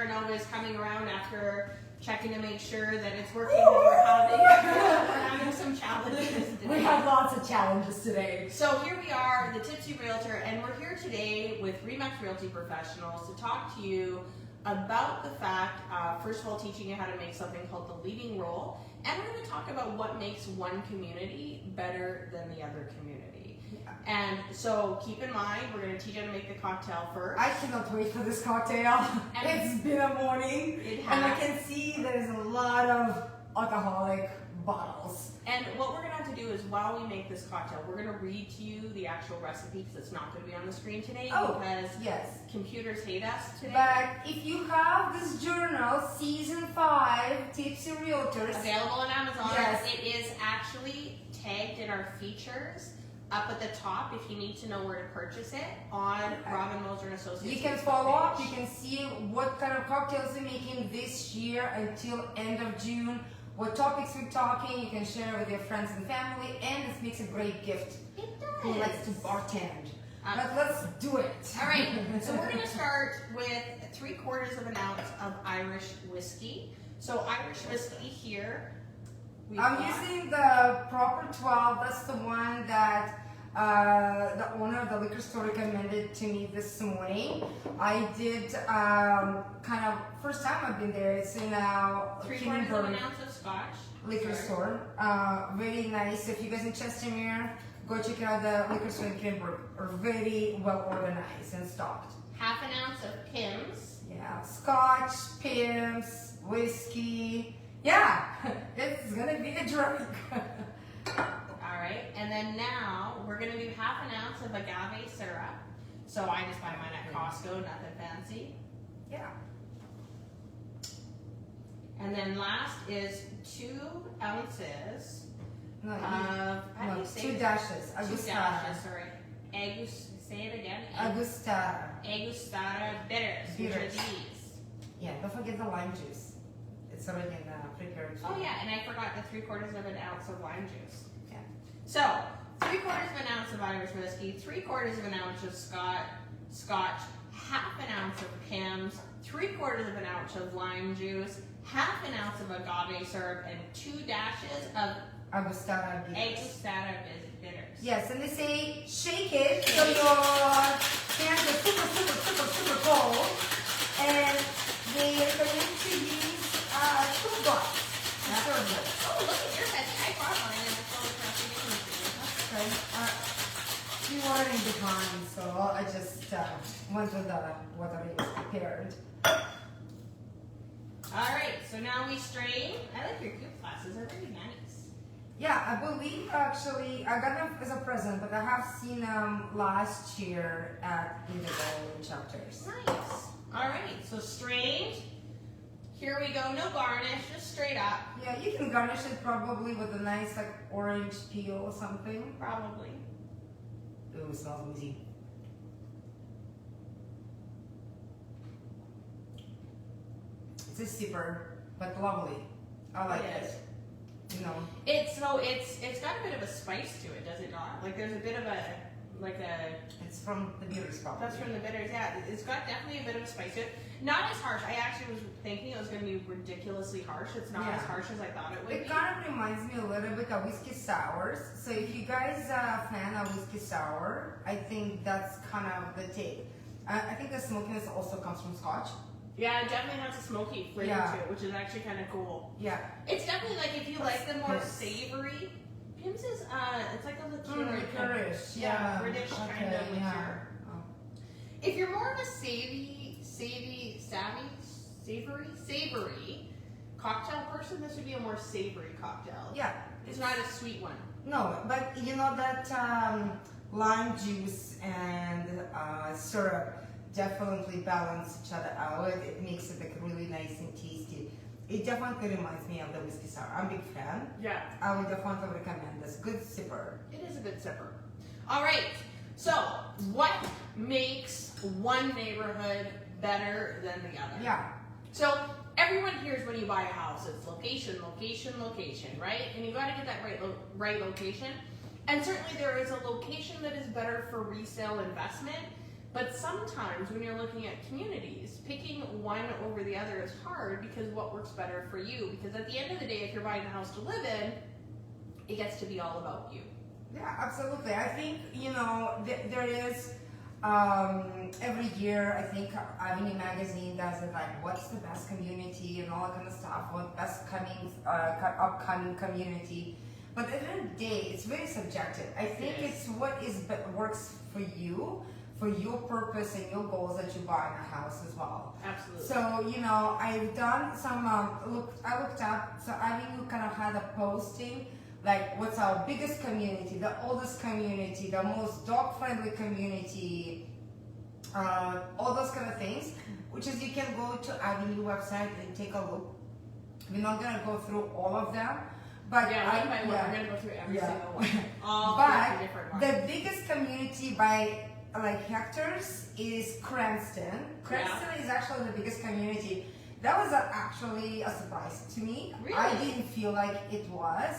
and always coming around after checking to make sure that it's working, because we're having some challenges today. We have lots of challenges today. So here we are, the Tipsy Realtor, and we're here today with RE/MAX Realty Professionals to talk to you about the fact, first of all, teaching you how to make something called the leading role, and we're going to talk about what makes one community better than the other community. And so keep in mind, we're going to teach you how to make the cocktail first. I cannot wait for this cocktail. It's been a morning, and I can see there's a lot of alcoholic bottles. And what we're going to have to do is, while we make this cocktail, we're going to read to you the actual recipe, because it's not going to be on the screen today, because yes, computers hate us today. But if you have this journal, Season 5, Tipsy Realtors, available on Amazon, yes, it is actually tagged in our features up at the top if you need to know where to purchase it on Robin Moser and Associates. You can follow up, you can see what kind of cocktails we're making this year until end of June, what topics we're talking. You can share with your friends and family, and this makes a great gift. It does. Who likes to bartend. But let's do it. All right, so we're going to start with 3/4 of an ounce of Irish whiskey. So Irish whiskey here. I'm using the proper 12. That's the one that the owner of the liquor store recommended to me this morning. I did kind of, first time I've been there. It's in 3/4 of an ounce of scotch. Liquor store. Very nice. If you guys in Chestermere, go check out the liquor store in Kimberley. Are very well organized and stocked. 1/2 ounce of Pimm's. Yeah, scotch, Pimm's, whiskey. Yeah, it's gonna be a drink. All right, and then now we're gonna do 1/2 ounce of agave syrup. So I just buy mine at Costco, nothing fancy. Yeah. And then last is 2 ounces No, of, how do you say 2 it? dashes. 2 Agustata. dashes, sorry. Say it again. Agustata. Agustata bitters, which are Bitters. these. Yeah, don't forget the lime juice. It's already in prepared. Oh yeah, and I forgot the 3/4 of an ounce of lime juice. Yeah. So 3/4 of an ounce of Irish whiskey, 3/4 of an ounce of scotch, 1/2 ounce of Pimm's, 3/4 of an ounce of lime juice, 1/2 ounce of agave syrup, and 2 dashes of Agustata bitters. Agustata bitters. Yes, and they say shake it so your hands are super cold, and they recommend to use 2 drops. Oh, look at your head. I brought mine and it's all across the room. Okay. You weren't behind, so I just went with what I was prepared. All right, so now we strain. I like your coupe glasses. They're very nice. Yeah, I believe actually I got them as a present, but I have seen them last year at Indigo Chapters. Nice. All right, so strained. Here we go. No garnish, just straight up. Yeah, you can garnish it probably with a nice like orange peel or something. Probably. Ooh, it smells easy. It's a sipper, but lovely. I like it. You know. It's got a bit of a spice to it, does it not? Like there's a bit of a It's from the bitters probably. That's from the bitters, yeah. It's got definitely a bit of a spice to it. Not as harsh. I actually was thinking it was going to be ridiculously harsh. It's not as harsh as I thought it would be. It kind of reminds me a little bit of whiskey sours. So if you guys are a fan of whiskey sour, I think that's kind of the take. I think the smokiness also comes from scotch. Yeah, it definitely has a smoky flavor to it, which is actually kind of cool. Yeah. It's definitely like if you like the more savory. Pimm's is it's like a liqueur. Liqueurish. Yeah, British kind of liqueur. Yeah. Oh. If you're more of a savory cocktail person, this would be a more savory cocktail. Yeah. It's not a sweet one. No, but you know that lime juice and syrup definitely balance each other out. It makes it like really nice and tasty. It definitely reminds me of the whiskey sour. I'm a big fan. Yeah. I would definitely recommend this. Good sipper. It is a good sipper. All right. So, what makes one neighborhood better than the other? Yeah. So, everyone hears when you buy a house, it's location, location, location, right? And you got to get that right location. And certainly there is a location that is better for resale investment. But sometimes when you're looking at communities, picking one over the other is hard because what works better for you? Because at the end of the day, if you're buying a house to live in, it gets to be all about you. Yeah, absolutely. I think, there is, every year, I think Avenue Magazine does it, like, what's the best community and all that kind of stuff, what best upcoming community. But at the end of the day, it's very subjective. I think it's what works for you, for your purpose and your goals that you buy in a house as well. Absolutely. So, I've done some, I looked up, so Avenue kind of had a posting, like what's our biggest community, the oldest community, the most dog-friendly community, all those kind of things, which is you can go to Avenue website and take a look. We're not gonna go through all of them, but we're gonna go through every single one. All but different ones. the biggest community by like hectares is Cranston. Cranston is actually the biggest community. That was actually a surprise to me. Really? I didn't feel like it was,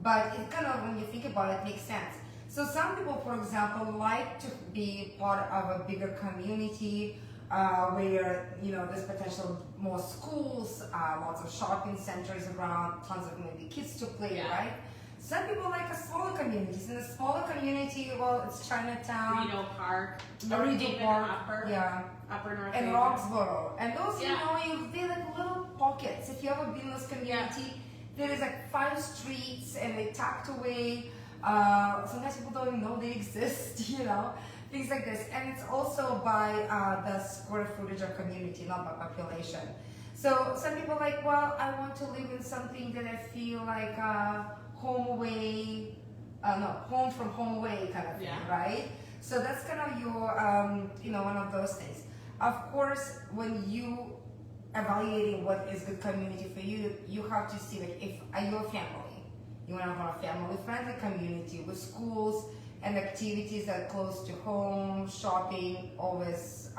but it kind of, when you think about it, makes sense. So some people, for example, like to be part of a bigger community where there's potential more schools, lots of shopping centers around, tons of maybe kids to play, right? Some people like a smaller communities. In a smaller community, well, it's Chinatown, Reno Park, Reno Park, Upper North and Haven. Roxborough. And those, they're like little pockets. If you ever been in this community, there is like 5 streets and they tucked away. Sometimes people don't even know they exist, things like this. And it's also by the square footage of community, not by population. So some people are like, well, I want to live in something that I feel like home from home away kind of thing, right? So that's kind of your, one of those things. Of course, when you evaluating what is good community for you, you have to see like, if are you a family? You want to have a family-friendly community with schools and activities that are close to home, shopping, always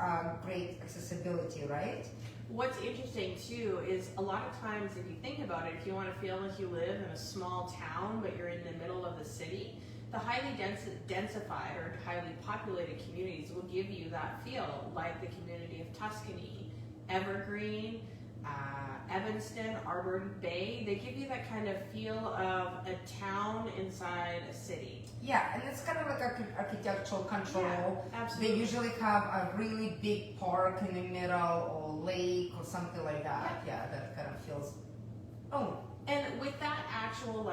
great accessibility, right? What's interesting too is a lot of times if you think about it, if you want to feel like you live in a small town but you're in the middle of the city, the highly densified or highly populated communities will give you that feel, like the community of Tuscany, Evergreen, Evanston, Arbor Bay. They give you that kind of feel of a town inside a city. Yeah, and it's kind of like architectural control. Yeah, absolutely. They usually have a really big park in the middle or lake or something like that. Yeah, that kind of feels. And with that actual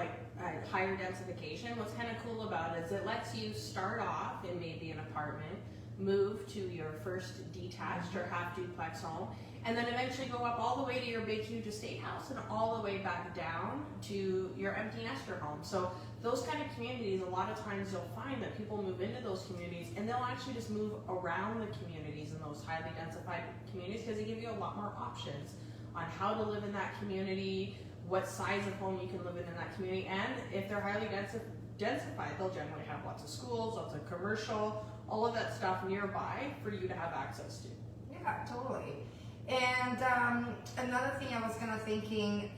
higher densification, what's kind of cool about it is it lets you start off in maybe an apartment, move to your first detached or half duplex home, and then eventually go up all the way to your big huge estate house and all the way back down to your empty nester home. So those kind of communities, a lot of times you'll find that people move into those communities and they'll actually just move around the communities in those highly densified communities because they give you a lot more options on how to live in that community, what size of home you can live in that community, and if they're highly densified, they'll generally have lots of schools, lots of commercial, all of that stuff nearby for you to have access to. Yeah, totally. And another thing I was kind of thinking,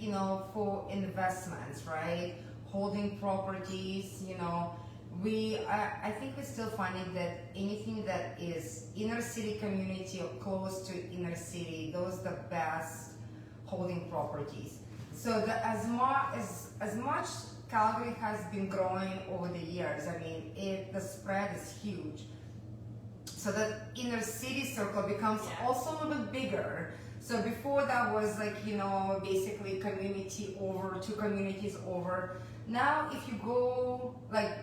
for investments, right? Holding properties, I think we're still finding that anything that is inner city community or close to inner city, those are the best holding properties. So as much Calgary has been growing over the years, the spread is huge. So the inner city circle becomes also a little bit bigger. So before that was basically community over, 2 communities over. Now if you go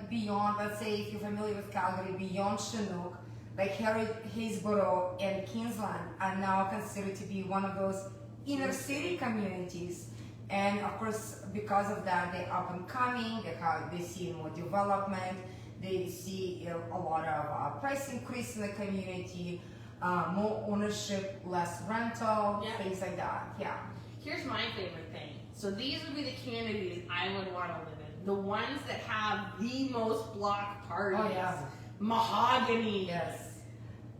beyond, let's say if you're familiar with Calgary, beyond Chinook, Haysboro and Kingsland are now considered to be one of those inner city communities. And of course, because of that, they're up and coming, they see more development, they see a lot of price increase in the community, more ownership, less rental, things like that, Here's my favorite thing. So these would be the communities I would want to live in. The ones that have the most block parties. Oh, yeah. Mahogany. Yes.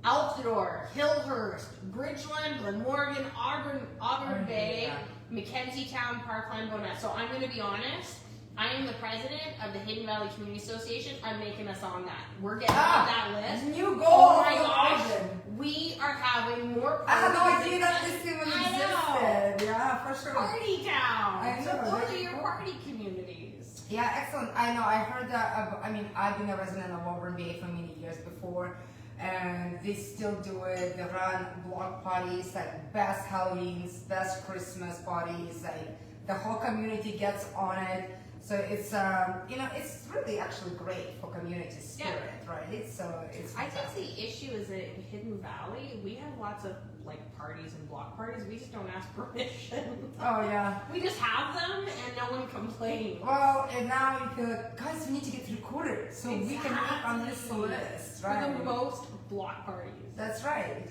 Altadore, Hillhurst, Bridgeland, Glenmorgan, Auburn Bay, Mackenzie Town, Parkland, Bonnet. So I'm going to be honest, I am the president of the Hidden Valley Community Association. I'm making us on that. We're getting on that list. New goal. Oh my gosh. We are having more parties. I had no idea that this even I existed. Yeah, for sure. Party town. I So know, those that's are your cool. party communities. Yeah, excellent. I know. I heard that. I mean, I've been a resident of Auburn Bay for many years before, and they still do it. They run block parties, like best Halloweens, best Christmas parties. Like the whole community gets on it. So it's it's really actually great for community spirit, right? So it's I fantastic. think the issue is that in Hidden Valley, we have lots of like parties and block parties. We just don't ask permission. Oh yeah. We just have them and no one complains. Well, and now you feel like, guys, we need to get recorded so we can make on this list, right? For the most block parties. That's right.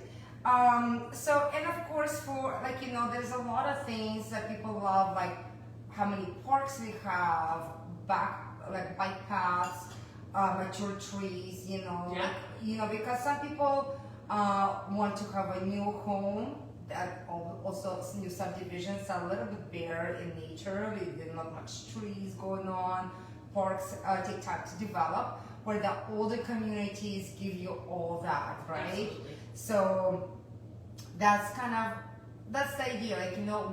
So, and of course, for there's a lot of things that people love, like how many parks we have, bike paths, mature trees, because some people want to have a new home. That also new subdivisions are a little bit bare in nature. There's not much trees going on. Parks take time to develop, where the older communities give you all that, right? Absolutely. So that's the idea.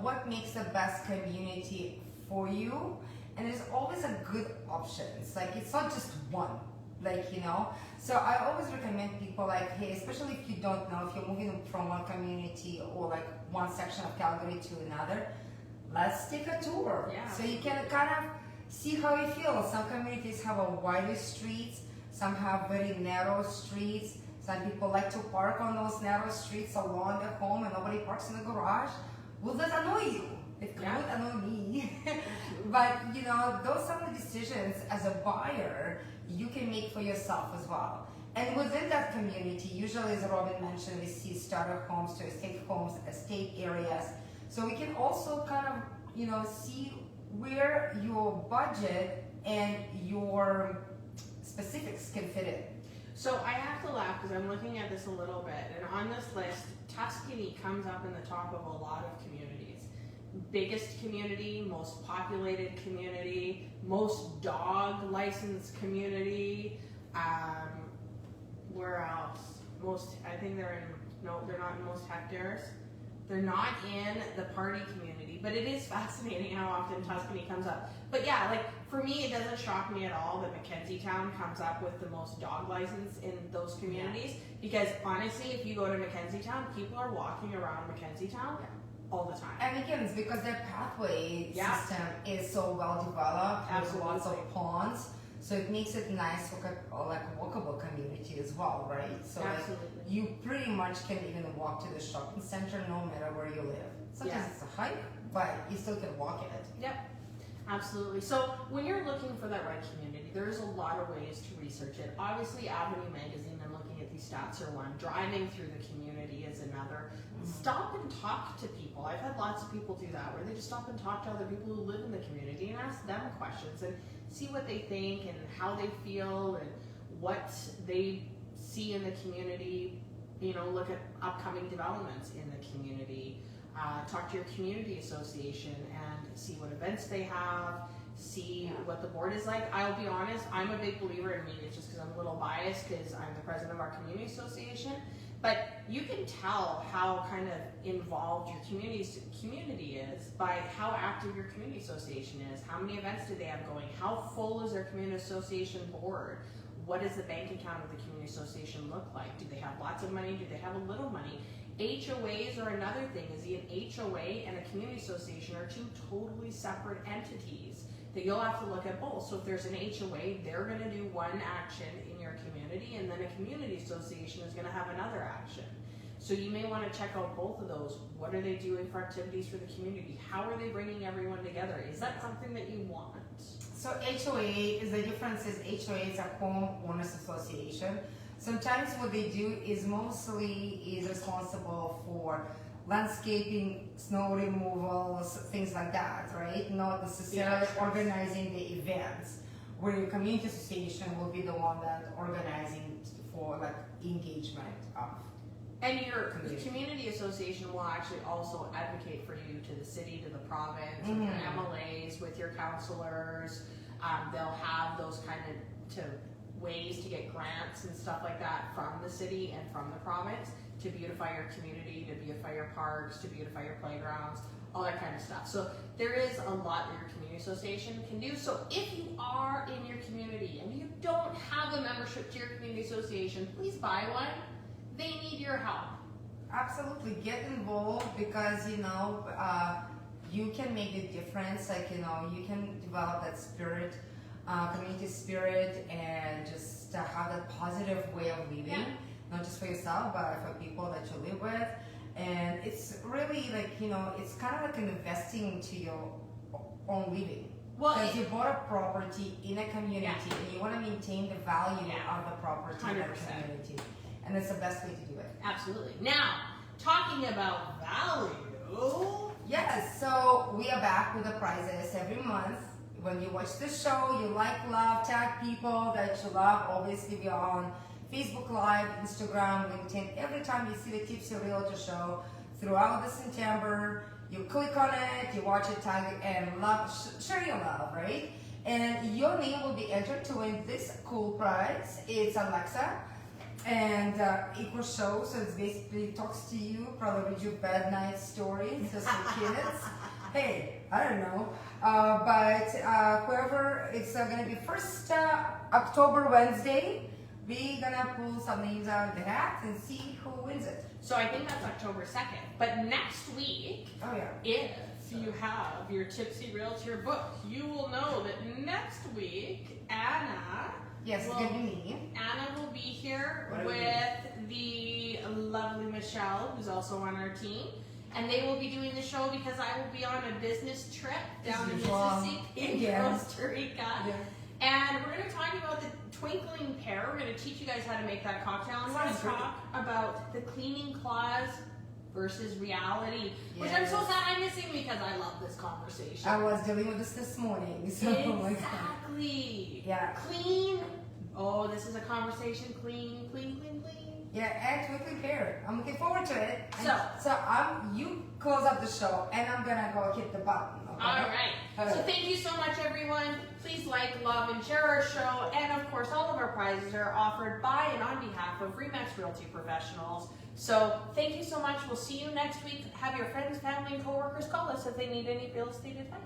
What makes the best community for you, and there's always a good options. Like it's not just one. So I always recommend people hey, especially if you don't know, if you're moving from one community or like one section of Calgary to another, let's take a tour. Yeah. So you can kind of see how you feel. Some communities have a wider streets, some have very narrow streets. Some people like to park on those narrow streets along their home and nobody parks in the garage. Will that annoy you? It could annoy me. But those are the decisions as a buyer you can make for yourself as well. And within that community, usually as Robin mentioned, we see starter homes to homes, estate areas. So we can also kind of, see where your budget and your specifics can fit in. So I have to laugh because I'm looking at this a little bit, and on this list, Tuscany comes up in the top of a lot of communities. Biggest community, most populated community, most dog licensed community. Where else? I think they're not in most hectares. They're not in the party community, but it is fascinating how often Tuscany comes up. But yeah, like for me, it doesn't shock me at all that Mackenzie Town comes up with the most dog license in those communities. Because honestly, if you go to Mackenzie Town, people are walking around Mackenzie Town all the time. And again, it's because their pathway system is so well developed. There's lots of ponds. So it makes it nice for like a walkable community as well, right? So you pretty much can even walk to the shopping center no matter where you live. Sometimes it's a hike, but you still can walk in it. Yep, absolutely. So when you're looking for that right community, there's a lot of ways to research it. Obviously, Avenue Magazine and looking at these stats are one. Driving through the community is another. Stop and talk to people. I've had lots of people do that, where they just stop and talk to other people who live in the community and ask them questions and see what they think and how they feel and what they see in the community. Look at upcoming developments in the community. Talk to your community association and see what events they have, see what the board is like. I'll be honest, I'm a big believer in maybe it's just because I'm a little biased because I'm the president of our community association, but you can tell how kind of involved your community is by how active your community association is. How many events do they have going? How full is their community association board? What does the bank account of the community association look like? Do they have lots of money? Do they have a little money? HOAs are another thing. Is an HOA and a community association are two totally separate entities that you'll have to look at both. So if there's an HOA, they're going to do one action in your community, and then a community association is going to have another action. So you may want to check out both of those. What are they doing for activities for the community? How are they bringing everyone together? Is that something that you want? So HOA is the difference is HOA is a homeowners association. Sometimes what they do is mostly responsible for landscaping, snow removals, things like that, right? Not necessarily organizing the events. Where your community association will be the one that organizing for like engagement of And your Community. community association will actually also advocate for you to the city, to the province, with your MLAs, with your councilors. They'll have those kind of ways to get grants and stuff like that from the city and from the province to beautify your community, to beautify your parks, to beautify your playgrounds, all that kind of stuff. So there is a lot that your community association can do. So if you are in your community and you don't have a membership to your community association, please buy one. They need your help. Absolutely, get involved because you can make a difference. Like you can develop that spirit, community spirit, and just have that positive way of living, Yeah. not just for yourself but for people that you live with. And it's really like it's kind of like investing into your own living. Well, Because you bought a property in a community and you want to maintain the value of the property in that 100%. community. And it's the best way to do it. Absolutely. Now, talking about value. Yes, so we are back with the prizes every month. When you watch the show, you like, love, tag people that you love. Obviously, we are on Facebook Live, Instagram, LinkedIn. Every time you see the Tipsy Realtor show throughout the September, you click on it, you watch it, tag it, and love, share your love, right? And your name will be entered to win this cool prize. It's Alexa. And equal show, so it basically talks to you, probably read you bad night stories just for kids. Hey, I don't know. But whoever, it's gonna be first October Wednesday. We're gonna pull some names out of the hat and see who wins it. So I think that's October 2nd. But next week, Oh yeah. if you have your Tipsy Realtor book, you will know that next week, Anna Yes, it's will, gonna be me. Anna will be here What are we with the lovely Michelle, who's also on our team. And they will be doing the show because I will be on a business trip down to Mississippi in Yes. Costa Rica. Yeah. And we're going to talk about the twinkling pear. We're going to teach you guys how to make that cocktail. And we're going to Sounds great. talk about the cleaning clause versus reality, which I'm so Yes. sad I'm missing because I love this conversation. I was dealing with this morning, so like, Exactly. yeah. Clean. Oh, this is a conversation. Clean, clean, clean, clean. Yeah, and quickly pair. I'm looking forward to it. And So you close up the show, and I'm gonna go hit the button. Okay? All right. So thank you so much, everyone. Please like, love, and share our show. And of course, all of our prizes are offered by and on behalf of RE/MAX Realty Professionals. So thank you so much. We'll see you next week. Have your friends, family, and coworkers call us if they need any real estate advice.